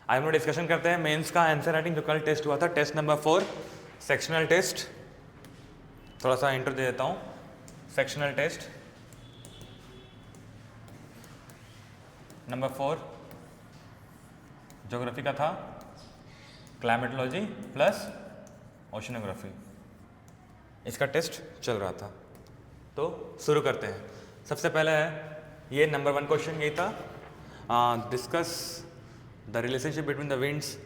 आज हम लोग डिस्कशन करते हैं मेंस का आंसर राइटिंग जो कल टेस्ट हुआ था, टेस्ट नंबर 4 सेक्शनल टेस्ट। थोड़ा सा इंट्रो दे देता हूँ। सेक्शनल टेस्ट नंबर 4 ज्योग्राफी का था, क्लाइमेटोलॉजी प्लस ओशनोग्राफी, इसका टेस्ट चल रहा था। तो शुरू करते हैं। सबसे पहले है ये नंबर 1 क्वेश्चन यही था, discuss the relationship between the winds.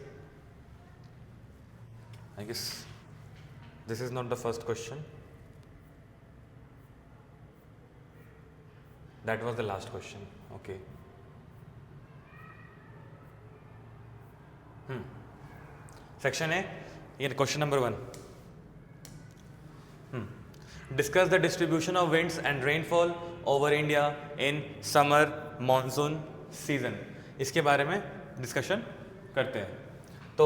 I guess this is not the first question, that was the last question. Okay, section है ये question number 1। Discuss the distribution of winds and rainfall over India in summer monsoon season, इसके बारे में discussion करते हैं। तो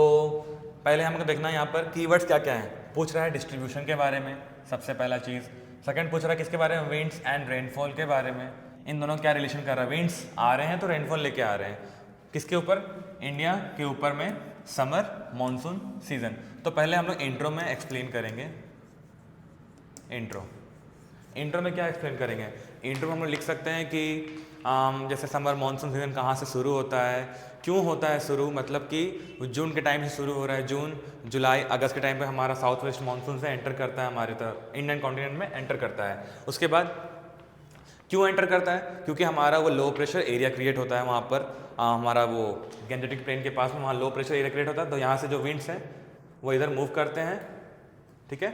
पहले हमको देखना है यहाँ पर कीवर्ड्स क्या क्या हैं। पूछ रहा है डिस्ट्रीब्यूशन के बारे में, सबसे पहला चीज़। सेकंड पूछ रहा है किसके बारे में, विंड्स एंड रेनफॉल के बारे में। इन दोनों क्या रिलेशन कर रहा है, विंड्स आ रहे हैं तो रेनफॉल लेके आ रहे हैं किसके ऊपर, इंडिया के ऊपर में समर मॉनसून सीजन। तो पहले हम लोग इंट्रो में एक्सप्लेन करेंगे। इंट्रो में क्या एक्सप्लेन करेंगे, इंट्रो में हम लोग लिख सकते हैं कि जैसे समर मॉनसून सीजन कहाँ से शुरू होता है, क्यों होता है शुरू, मतलब कि जून के टाइम से शुरू हो रहा है, जून जुलाई अगस्त के टाइम पे हमारा साउथ वेस्ट मॉनसून से एंटर करता है, हमारी तरफ इंडियन कॉन्टिनेंट में एंटर करता है। उसके बाद क्यों एंटर करता है, क्योंकि हमारा वो लो प्रेशर एरिया क्रिएट होता है वहाँ पर, हमारा वो गैंजेटिक प्लेन के पास में वहाँ लो प्रेशर एरिया क्रिएट होता है। तो यहाँ से जो विंड्स हैं वो इधर मूव करते हैं, ठीक है,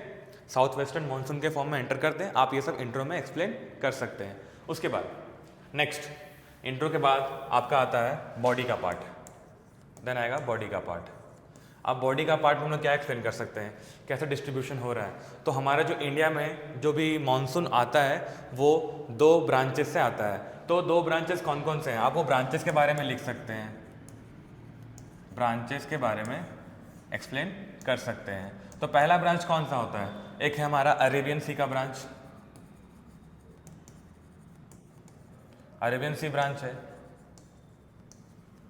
साउथ वेस्टर्न मॉनसून के फॉर्म में एंटर करते हैं। आप ये सब इंट्रो में एक्सप्लेन कर सकते हैं। उसके बाद नेक्स्ट, इंट्रो के बाद आपका आता है बॉडी का पार्ट, देन आएगा बॉडी का पार्ट। अब बॉडी का पार्ट में हम लोग क्या एक्सप्लेन कर सकते हैं, कैसे डिस्ट्रीब्यूशन हो रहा है। तो हमारा जो इंडिया में जो भी मॉनसून आता है वो 2 ब्रांचेस से आता है। तो 2 ब्रांचेस कौन कौन से हैं, आप वो ब्रांचेस के बारे में लिख सकते हैं, ब्रांचेस के बारे में एक्सप्लेन कर सकते हैं। तो पहला ब्रांच कौन सा होता है, एक है हमारा अरेबियन सी का ब्रांच, अरेबियन सी ब्रांच है,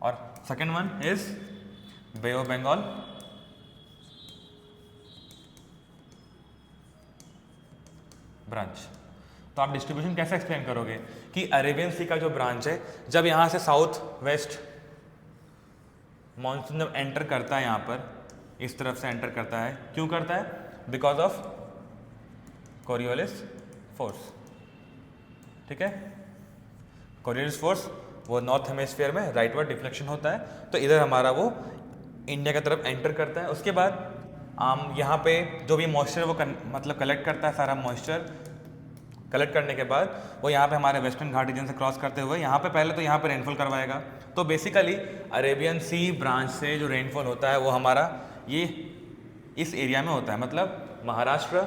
और second one is bay of Bengal branch. तो आप डिस्ट्रीब्यूशन कैसे एक्सप्लेन करोगे कि अरेबियन सी का जो ब्रांच है, जब यहाँ से साउथ वेस्ट मॉनसून जब एंटर करता है, यहाँ पर इस तरफ से एंटर करता है, क्यों करता है, बिकॉज ऑफ कोरियोलिस फोर्स, ठीक है। कोरियोलिस फोर्स वो नॉर्थ हेमिस्फीयर में राइटवर्ड डिफ्लेक्शन होता है, तो इधर हमारा वो इंडिया की तरफ एंटर करता है। उसके बाद यहाँ पे जो भी मॉइस्चर वो मतलब कलेक्ट करता है, सारा मॉइस्चर कलेक्ट करने के बाद वो यहाँ पे हमारे वेस्टर्न घाट रीजन से क्रॉस करते हुए यहाँ पे पहले तो यहाँ पे रेनफॉल करवाएगा। तो बेसिकली अरेबियन सी ब्रांच से जो रेनफॉल होता है वो हमारा ये इस एरिया में होता है, मतलब महाराष्ट्र,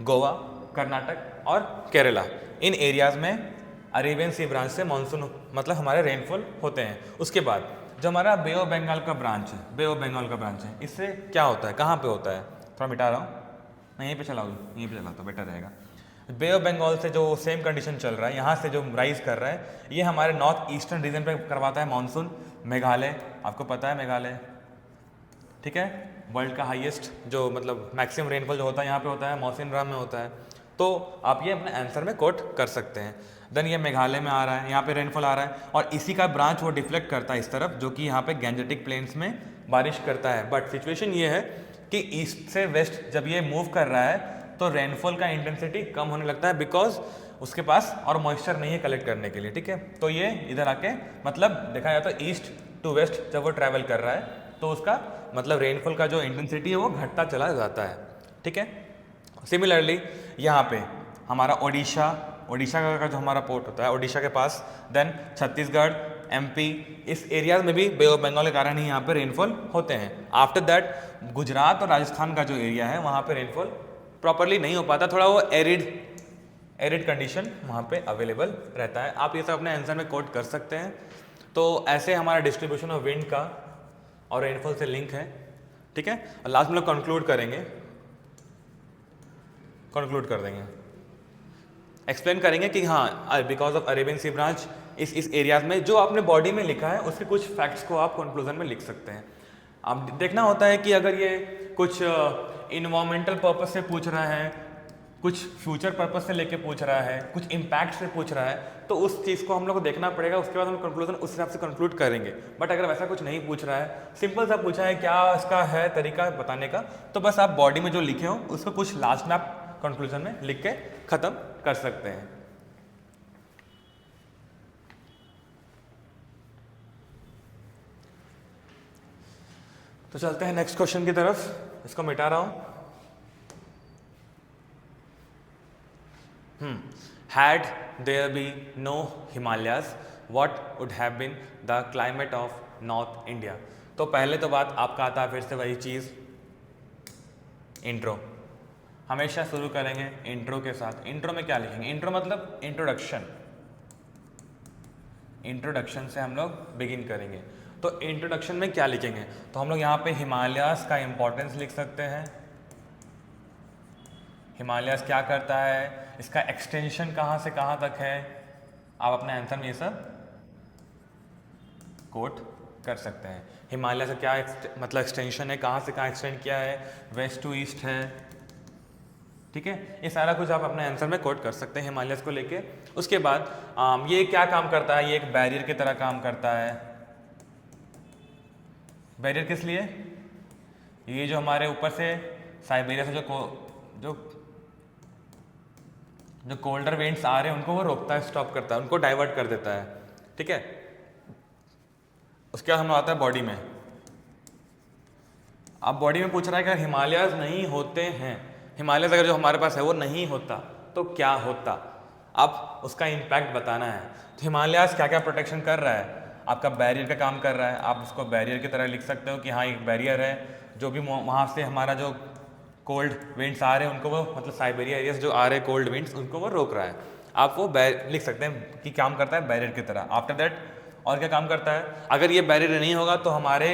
गोवा, कर्नाटक और केरला, इन एरियाज़ में अरेबियन सी ब्रांच से मानसून मतलब हमारे रेनफॉल होते हैं। उसके बाद जो हमारा बे ऑफ बंगाल का ब्रांच है, बे ऑफ बंगाल का ब्रांच है, इससे क्या होता है, कहाँ पे होता है, थोड़ा मिटा रहा हूँ, मैं यहीं पे चलाऊँ, यहीं पे चलाता हूँ, बेटर रहेगा। बे ऑफ बंगाल से जो सेम कंडीशन चल रहा है, यहाँ से जो राइज कर रहा है, ये हमारे नॉर्थ ईस्टर्न रीजन पे करवाता है मानसून। मेघालय, आपको पता है मेघालय, ठीक है, वर्ल्ड का हाईएस्ट जो मतलब मैक्सिमम रेनफॉल जो होता है यहाँ पे होता है, मौसिनराम में होता है। तो आप ये अपने आंसर में कोट कर सकते हैं। देन ये मेघालय में आ रहा है, यहाँ पे रेनफॉल आ रहा है, और इसी का ब्रांच वो डिफ्लेक्ट करता है इस तरफ, जो कि यहाँ पे गैंजेटिक प्लेन्स में बारिश करता है। बट सिचुएशन ये है कि ईस्ट से वेस्ट जब ये मूव कर रहा है तो रेनफॉल का इंटेंसिटी कम होने लगता है, बिकॉज उसके पास और मॉइस्चर नहीं है कलेक्ट करने के लिए, ठीक है। तो ये इधर आके मतलब देखा जाए तो ईस्ट टू वेस्ट जब वो ट्रैवल कर रहा है तो उसका मतलब रेनफॉल का जो इंटेंसिटी है वो घटता चला जाता है, ठीक है। सिमिलरली यहाँ पे हमारा ओडिशा का जो हमारा पोर्ट होता है ओडिशा के पास, देन छत्तीसगढ़, एमपी, इस एरियाज में भी बे ऑफ बंगाल के कारण ही यहाँ पे रेनफॉल होते हैं। आफ्टर दैट गुजरात और राजस्थान का जो एरिया है वहाँ पे रेनफॉल प्रॉपरली नहीं हो पाता, थोड़ा वो एरिड कंडीशन वहाँ पे अवेलेबल रहता है। आप ये सब अपने आंसर में कोट कर सकते हैं। तो ऐसे हमारा डिस्ट्रीब्यूशन ऑफ विंड का और रेनफॉल से लिंक है, ठीक है। और लास्ट में लोग कंक्लूड कर देंगे, एक्सप्लेन करेंगे कि हाँ because of Arabian sea branch इस एरियाज में जो आपने बॉडी में लिखा है उसके कुछ फैक्ट्स को आप कंक्लूजन में लिख सकते हैं। अब देखना होता है कि अगर ये कुछ इन्वायरमेंटल पर्पस से पूछ रहा है, कुछ फ्यूचर पर्पस से लेके पूछ रहा है, कुछ इम्पैक्ट से पूछ रहा है, तो उस चीज़ को हम लोग को देखना पड़ेगा, उसके बाद हम कंक्लूजन उस हिसाब से कंक्लूड करेंगे। बट अगर वैसा कुछ नहीं पूछ रहा है, सिंपल सा पूछा है क्या इसका है तरीका बताने का, तो बस आप बॉडी में जो लिखे हो उसको कुछ लास्ट में आप कंक्लूजन में लिख के ख़त्म कर सकते हैं। तो चलते हैं नेक्स्ट क्वेश्चन की तरफ, इसको मिटा रहा हूँ। Had there been no Himalayas, what would have been the climate of North India? तो पहले तो बात आपका आता है फिर से वही चीज़, इंट्रो। हमेशा शुरू करेंगे इंट्रो के साथ। इंट्रो में क्या लिखेंगे? इंट्रो मतलब इंट्रोडक्शन। इंट्रोडक्शन से हम लोग बिगिन करेंगे। तो इंट्रोडक्शन में क्या लिखेंगे? तो हम लोग यहाँ पे हिमालयास का इम्पोर्टेंस लिख सकते हैं। हिमालयास क्या करता है, इसका एक्सटेंशन कहाँ से कहाँ तक है, आप अपने आंसर में ये सब कोट कर सकते हैं। हिमालय से क्या मतलब एक्सटेंशन है, कहाँ से कहाँ एक्सटेंड किया है, वेस्ट टू ईस्ट है, ठीक है, ये सारा कुछ आप अपने आंसर में कोट कर सकते हैं हिमालयस को लेके। उसके बाद ये क्या काम करता है, ये एक बैरियर की तरह काम करता है। बैरियर किस लिए? ये जो हमारे ऊपर से साइबेरिया से जो कोल्डर विंड्स आ रहे हैं उनको वो रोकता है, स्टॉप करता है, उनको डाइवर्ट कर देता है, ठीक है। उसके बाद हम आता है बॉडी में। अब बॉडी में पूछ रहा है कि हिमालयाज नहीं होते हैं, हिमालयस अगर जो हमारे पास है वो नहीं होता तो क्या होता, अब उसका इम्पैक्ट बताना है। तो हिमालयाज क्या क्या प्रोटेक्शन कर रहा है, आपका बैरियर का काम कर रहा है। आप उसको बैरियर की तरह लिख सकते हो कि हाँ एक बैरियर है, जो भी वहाँ से हमारा जो कोल्ड विंड्स आ रहे हैं उनको वो मतलब साइबेरिया एरिया से जो आ रहे हैं कोल्ड विंड्स उनको वो रोक रहा है। आप वो लिख सकते हैं कि काम करता है बैरियर की तरह। आफ्टर दैट और क्या काम करता है, अगर ये बैरियर नहीं होगा तो हमारे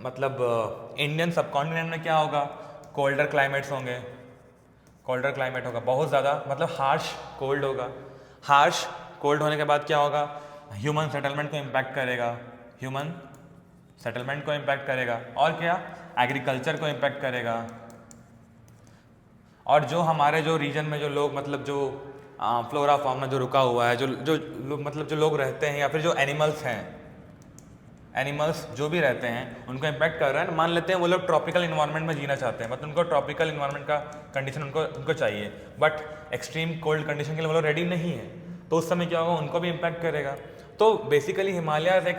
मतलब इंडियन सबकॉन्टिनेंट में क्या होगा, कोल्डर क्लाइमेट्स होंगे, कोल्डर क्लाइमेट होगा बहुत ज़्यादा, मतलब हार्श कोल्ड होगा। हार्श कोल्ड होने के बाद क्या होगा, ह्यूमन सेटलमेंट को इम्पैक्ट करेगा, ह्यूमन सेटलमेंट को इम्पैक्ट करेगा, और क्या एग्रीकल्चर को इम्पैक्ट करेगा। और जो हमारे जो रीजन में जो लोग मतलब जो फ्लोरा फाउना जो रुका हुआ है, मतलब जो लोग रहते हैं या फिर जो एनिमल्स हैं, एनिमल्स जो भी रहते हैं उनको इम्पैक्ट कर रहा है। मान लेते हैं वो लोग ट्रॉपिकल इन्वायरमेंट में जीना चाहते हैं, मतलब उनको ट्रॉपिकल इन्वायरमेंट का कंडीशन उनको चाहिए, बट एक्सट्रीम कोल्ड कंडीशन के लिए वो लोग रेडी नहीं है, तो उस समय क्या होगा, उनको भी इम्पैक्ट करेगा। तो बेसिकली हिमालयाज एक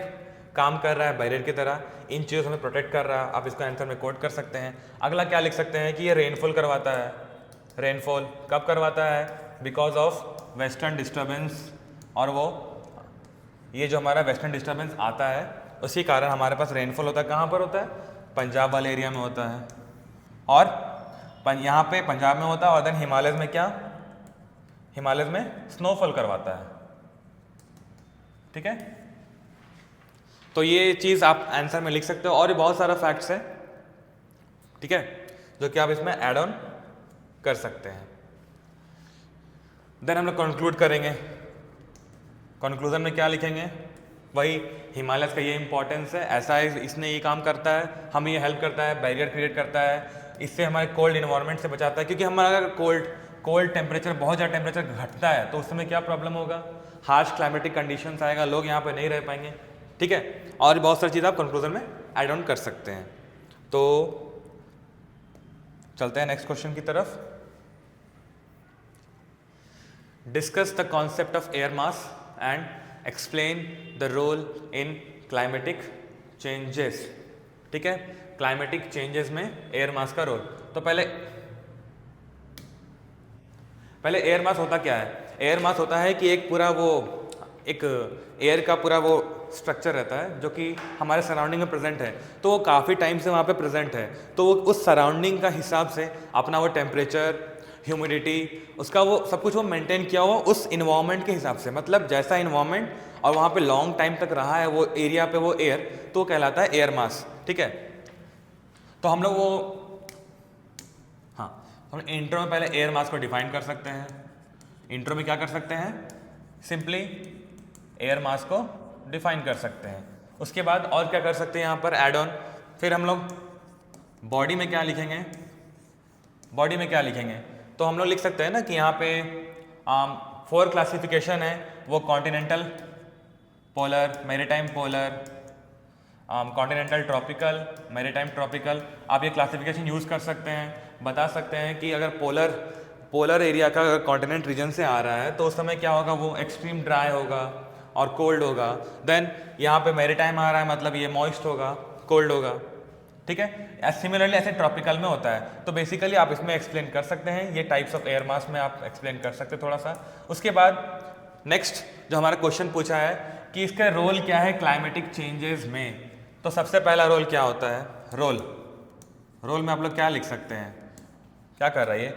काम कर रहा है बैरियर की तरह, इन चीज़ों से हमें प्रोटेक्ट कर रहा है। आप इसको आंसर में कोट कर सकते हैं। अगला क्या लिख सकते हैं कि ये रेनफॉल करवाता है। रेनफॉल कब करवाता है, बिकॉज ऑफ वेस्टर्न डिस्टर्बेंस, और वो ये जो हमारा वेस्टर्न डिस्टर्बेंस आता है उसी कारण हमारे पास रेनफॉल होता है। कहाँ पर होता है, पंजाब वाले एरिया में होता है, और यहाँ पे पंजाब में होता है, और देन हिमालयस में क्या, हिमालयस में स्नोफॉल करवाता है, ठीक है। तो ये चीज़ आप आंसर में लिख सकते हो, और ये बहुत सारा फैक्ट्स है, ठीक है, जो कि आप इसमें ऐड ऑन कर सकते हैं। देन हम लोग कंक्लूड करेंगे। कंक्लूजन में क्या लिखेंगे, वही हिमालयस का ये इंपॉर्टेंस है, ऐसा है, इसने ये काम करता है, हमें ये हेल्प करता है, बैरियर क्रिएट करता है, इससे हमारे कोल्ड इन्वायरमेंट से बचाता है, क्योंकि हमारा अगर कोल्ड टेम्परेचर बहुत ज़्यादा टेम्परेचर घटता है तो उस समय क्या प्रॉब्लम होगा, हार्श क्लाइमेटिक कंडीशंस आएगा, लोग यहाँ पे नहीं रह पाएंगे, ठीक है। और बहुत सारी चीज़ आप कंक्लूजन में ऐड ऑन कर सकते हैं। तो चलते हैं नेक्स्ट क्वेश्चन की तरफ। Discuss the concept of air mass and explain the role in climatic changes, ठीक है, क्लाइमेटिक चेंजेस में एयर मास का रोल। तो पहले एयर मास होता क्या है, एयर मास होता है कि एक पूरा वो एक एयर का पूरा वो स्ट्रक्चर रहता है जो कि हमारे सराउंडिंग में प्रेजेंट है, तो वो काफ़ी टाइम से वहाँ पे प्रेजेंट है, तो वो उस सराउंडिंग का हिसाब से अपना वो टेम्परेचर, ह्यूमिडिटी, उसका वो सब कुछ वो मेंटेन किया हुआ उस इन्वायरमेंट के हिसाब से, मतलब जैसा इन्वायरमेंट और वहाँ पे लॉन्ग टाइम तक रहा है वो एरिया पे वो एयर, तो वो कहलाता है एयर मास, ठीक है। तो हम लोग वो हम इंट्रो में पहले एयर मास को डिफाइन कर सकते हैं। इंट्रो में क्या कर सकते हैं, सिंपली एयर मास को डिफाइन कर सकते हैं। उसके बाद और क्या कर सकते हैं यहाँ पर एड ऑन, फिर हम लोग बॉडी में क्या लिखेंगे, बॉडी में क्या लिखेंगे, तो हम लोग लिख सकते हैं ना कि यहाँ पे 4 क्लासिफिकेशन है, वो continental, polar, maritime polar, continental tropical, maritime tropical. आप ये क्लासिफिकेशन यूज़ कर सकते हैं, बता सकते हैं कि अगर पोलर एरिया का अगर कॉन्टिनेंट रीजन से आ रहा है तो उस समय क्या होगा, वो एक्सट्रीम ड्राई होगा और कोल्ड होगा। देन यहाँ पे मैरीटाइम आ रहा है मतलब ये मॉइस्ट होगा, कोल्ड होगा, ठीक है। सिमिलरली ऐसे ट्रॉपिकल में होता है। तो बेसिकली आप इसमें एक्सप्लेन कर सकते हैं, ये टाइप्स ऑफ एयर मास में आप एक्सप्लेन कर सकते हैं थोड़ा सा। उसके बाद नेक्स्ट जो हमारा क्वेश्चन पूछा है कि इसका रोल क्या है क्लाइमेटिक चेंजेस में, तो सबसे पहला रोल क्या होता है, रोल में आप लोग क्या लिख सकते हैं, क्या कर रहा है ये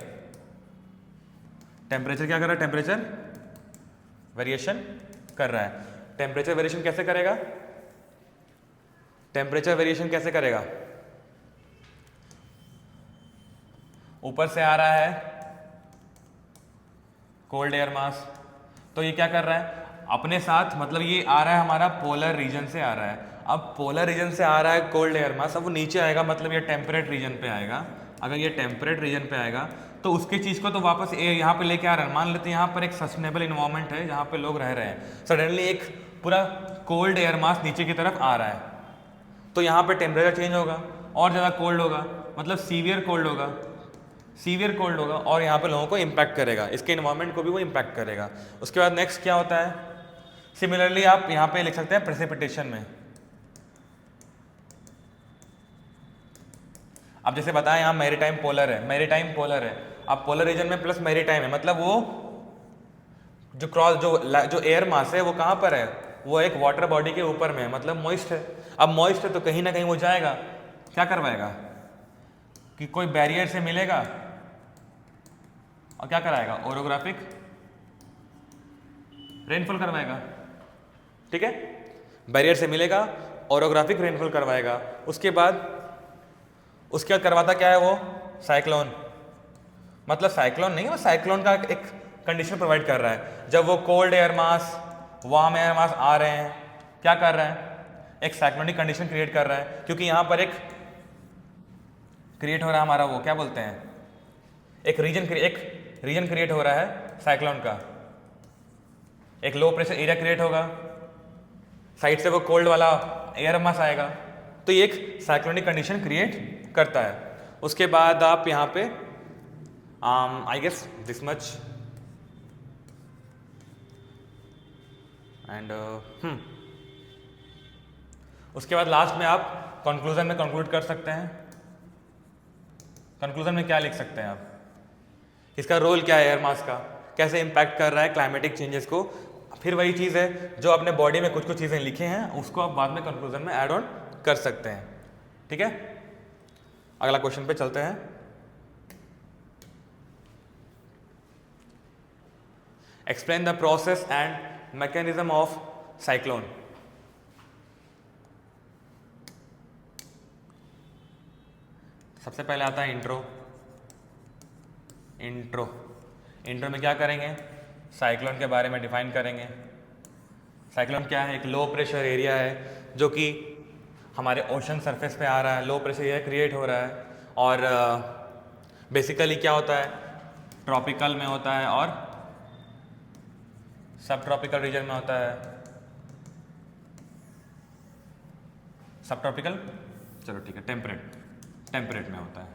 टेम्परेचर, क्या कर रहा है, टेम्परेचर वेरिएशन कर रहा है। टेम्परेचर वेरिएशन कैसे करेगा, टेम्परेचर वेरिएशन कैसे करेगा, ऊपर से आ रहा है कोल्ड एयर मास, तो ये क्या कर रहा है अपने साथ, मतलब ये आ रहा है हमारा पोलर रीजन से आ रहा है। अब पोलर रीजन से आ रहा है कोल्ड एयर मास, अब वो नीचे आएगा मतलब ये टेम्परेट रीजन पे आएगा। अगर ये टेम्परेट रीजन पे आएगा तो उसके चीज़ को तो वापस यहाँ पे लेके आ रहा है। मान लेते हैं यहाँ पर एक सस्टेनेबल इन्वायरमेंट है जहाँ पे लोग रह रहे हैं, सडनली एक पूरा कोल्ड एयर मास नीचे की तरफ आ रहा है, तो यहाँ पे टेम्परेचर चेंज होगा और ज़्यादा कोल्ड होगा, मतलब सीवियर कोल्ड होगा और यहाँ पे लोगों को इम्पैक्ट करेगा, इसके इन्वायरमेंट को भी वो इम्पैक्ट करेगा। उसके बाद नेक्स्ट क्या होता है, सिमिलरली आप यहाँ पे लिख सकते हैं प्रेसिपिटेशन में। अब जैसे बताया यहाँ मैरीटाइम पोलर है, अब पोलर रीजन में प्लस मैरीटाइम है, मतलब वो जो एयर मास है वो कहाँ पर है, वो एक वाटर बॉडी के ऊपर में है, मतलब मॉइस्ट है। अब मॉइस्ट है तो कहीं ना कहीं वो जाएगा, क्या करवाएगा कि कोई बैरियर से मिलेगा और क्या कराएगा, ओरोग्राफिक रेनफॉल करवाएगा, ठीक है, बैरियर से मिलेगा, ओरोग्राफिक रेनफॉल करवाएगा। उसके बाद करवाता क्या है वो, साइक्लोन, मतलब साइक्लोन नहीं है, वो साइक्लोन का एक कंडीशन प्रोवाइड कर रहा है। जब वो cold air mass, warm air mass आ रहे हैं, क्या कर रहा है, एक साइक्लोनिक कंडीशन क्रिएट कर रहा है, क्योंकि यहाँ पर एक क्रिएट हो रहा है हमारा, वो क्या बोलते हैं, एक रीजन क्रिएट हो रहा है साइक्लोन का, एक लो प्रेशर एरिया क्रिएट होगा, साइड से वो कोल्ड वाला एयर मास आएगा, तो ये एक साइक्लोनिक कंडीशन क्रिएट करता है। उसके बाद आप यहाँ पे I guess this much and उसके बाद लास्ट में आप कंक्लूजन में कंक्लूड कर सकते हैं। कंक्लूजन में क्या लिख सकते हैं आप, इसका रोल क्या है एयर मास का, कैसे इंपैक्ट कर रहा है क्लाइमेटिक चेंजेस को। फिर वही चीज़ है जो आपने बॉडी में कुछ चीज़ें लिखे हैं उसको आप बाद में कंक्लूजन में ऐड ऑन कर सकते हैं, ठीक है। अगला क्वेश्चन पे चलते हैं। Explain the process and mechanism of cyclone. सबसे पहले आता है इंट्रो में क्या करेंगे, साइक्लोन के बारे में डिफाइन करेंगे। साइक्लोन क्या है, एक लो प्रेशर एरिया है जो कि हमारे ओशन सरफेस पे आ रहा है, लो प्रेशर एरिया क्रिएट हो रहा है और बेसिकली क्या होता है, ट्रॉपिकल में होता है और सब ट्रॉपिकल रीजन में होता है। सब ट्रॉपिकल, चलो ठीक है, टेम्परेट में होता है,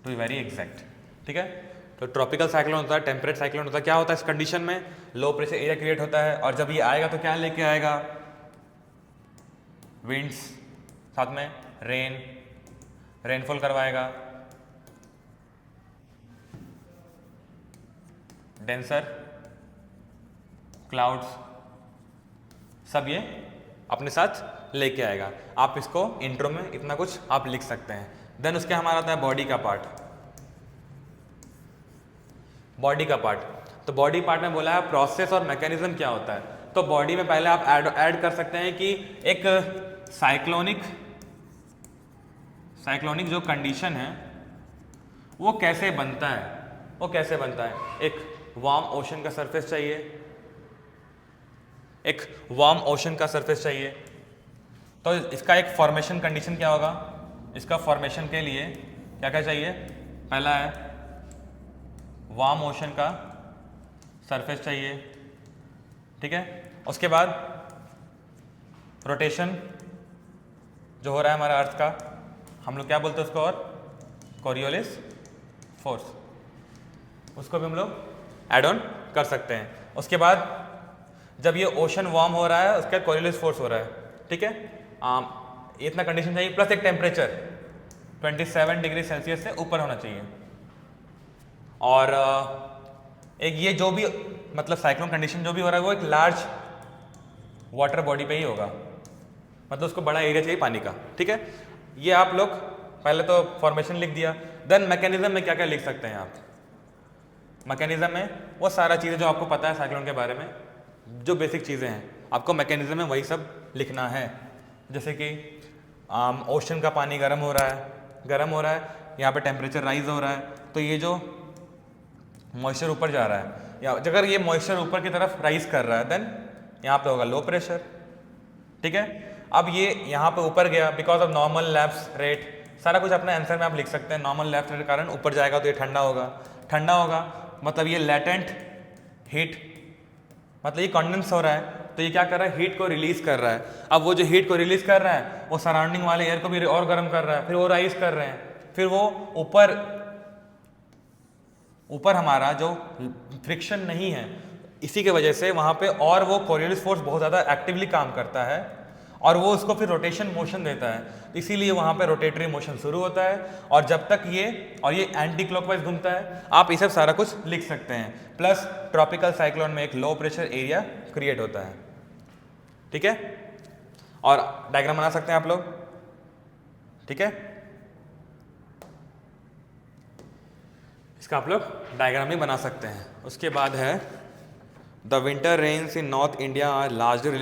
टू बी वेरी एग्जैक्ट, ठीक है। तो ट्रॉपिकल साइक्लोन होता है, टेम्परेट साइक्लोन होता है। क्या होता है इस कंडीशन में, लो प्रेशर एरिया क्रिएट होता है और जब ये आएगा तो क्या लेके आएगा, विंड्स, साथ में रेनफॉल करवाएगा, डेंसर क्लाउड्स, सब ये अपने साथ लेके आएगा। आप इसको इंट्रो में इतना कुछ आप लिख सकते हैं। देन उसके हमारा आता है बॉडी का पार्ट। तो बॉडी पार्ट में बोला है प्रोसेस और मैकेनिज्म क्या होता है। तो बॉडी में पहले आप ऐड कर सकते हैं कि एक साइक्लोनिक जो कंडीशन है वो कैसे बनता है। एक वार्म ओशन का सरफेस चाहिए, एक वार्म ओशन का सरफेस चाहिए। तो इसका एक फॉर्मेशन कंडीशन क्या होगा, इसका फॉर्मेशन के लिए क्या क्या चाहिए, पहला है वार्म ओशन का सरफेस चाहिए, ठीक है। उसके बाद रोटेशन जो हो रहा है हमारा अर्थ का, हम लोग क्या बोलते हैं उसको, और कोरियोलिस फोर्स, उसको भी हम लोग ऐड ऑन कर सकते हैं। उसके बाद जब ये ओशन वार्म हो रहा है उसके बाद कोरियोलिस फोर्स हो रहा है, ठीक है। इतना कंडीशन चाहिए, प्लस एक टेम्परेचर 27 डिग्री सेल्सियस से ऊपर होना चाहिए। और एक ये जो भी मतलब साइक्लोन कंडीशन जो भी हो रहा है वो एक लार्ज वाटर बॉडी पे ही होगा, मतलब उसको बड़ा एरिया चाहिए पानी का, ठीक है। ये आप लोग पहले तो फॉर्मेशन लिख दिया, देन मैकेनिज्म में क्या क्या लिख सकते हैं आप। मैकेनिज्म में वो सारा चीज़ें जो आपको पता है साइक्लोन के बारे में, जो बेसिक चीज़ें हैं आपको मैकेनिज्म में वही सब लिखना है। जैसे कि ओशन का पानी गर्म हो रहा है, यहाँ पे टेम्परेचर राइज हो रहा है, तो ये जो मॉइस्चर ऊपर जा रहा है, या अगर ये मॉइस्चर ऊपर की तरफ राइज कर रहा है देन यहाँ पे होगा लो प्रेशर, ठीक है। अब ये यहाँ पे ऊपर गया because of normal lapse rate, सारा कुछ अपने आंसर में आप लिख सकते हैं। नॉर्मल लैप्स रेट के कारण ऊपर जाएगा तो ये ठंडा होगा, मतलब ये लेटेंट हीट, मतलब ये कंडेंस हो रहा है तो ये क्या कर रहा है, हीट को रिलीज कर रहा है। अब वो जो हीट को रिलीज कर रहा है वो सराउंडिंग वाले एयर को भी और गर्म कर रहा है, फिर वो राइज कर रहे हैं, फिर वो ऊपर हमारा जो फ्रिक्शन नहीं है इसी के वजह से वहाँ पे और वो कोरियोलिस फोर्स बहुत ज़्यादा एक्टिवली काम करता है और वो उसको फिर रोटेशन मोशन देता है, इसीलिए वहाँ पे रोटेटरी मोशन शुरू होता है। और जब तक ये एंटी क्लॉकवाइज घूमता है, आप ये सब सारा कुछ लिख सकते हैं। प्लस ट्रॉपिकल साइक्लोन में एक लो प्रेशर एरिया क्रिएट होता है, ठीक है। और डायग्राम बना सकते हैं आप लोग, ठीक है। इसका आप लोग डायग्राम भी बना सकते हैं। उसके बाद है the winter rains in north India are largely